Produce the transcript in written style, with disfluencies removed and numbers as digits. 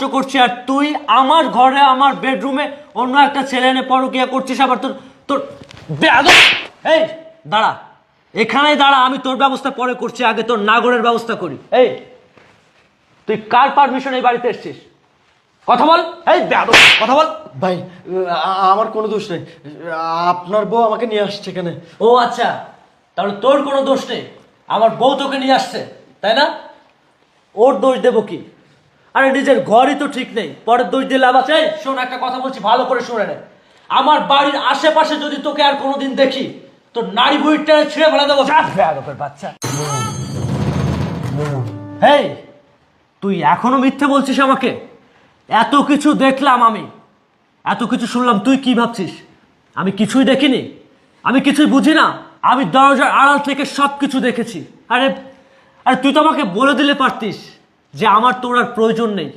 নষ্ট করছি, আর তুই আমার ঘরে আমার বেডরুমে অন্য একটা ছেলে এনে পরকিয়া করছিস। আবার তোর তোর বেয়াদব। এই দাঁড়া, এখানেই দাঁড়া, আমি তোর ব্যবস্থা পরে করছি, আগে তোর নাগরের ব্যবস্থা করি। এই তুই কার পারমিশন এই বাড়িতে এসছিস? কথা বল। এই বেয়াদব, কথা বল। ভাই আমার কোনো দোষ নেই, আপনার বউ আমাকে নিয়ে আসছে এখানে। ও আচ্ছা, তাহলে তোর কোনো দোষ নেই, আমার বউ তোকে নিয়ে আসছে, তাই না? ওর দোষ দেবো কি? আরে নিজের ঘরই তো ঠিক নেই, পরের দোষ দিয়ে লাভ আছে? এই শোন, একটা কথা বলছি, ভালো করে শুনে নে। আমার বাড়ির আশেপাশে যদি তোকে আর কোনোদিন দেখি, তোর নারী বুড়িটা ছিঁড়ে ফেলে দেবো। বাচ্চা, হেই, তুই এখনো মিথ্যে বলছিস আমাকে? এত কিছু দেখলাম আমি, এত কিছু শুনলাম, তুই কি ভাবছিস আমি কিছুই দেখিনি? আমি কিছুই বুঝি না? আমি দরজার আড়াল থেকে সব কিছু দেখেছি। আরে আরে তুই তো আমাকে বলে দিলে পারতিস যে আমার তোর আর প্রয়োজন নেই।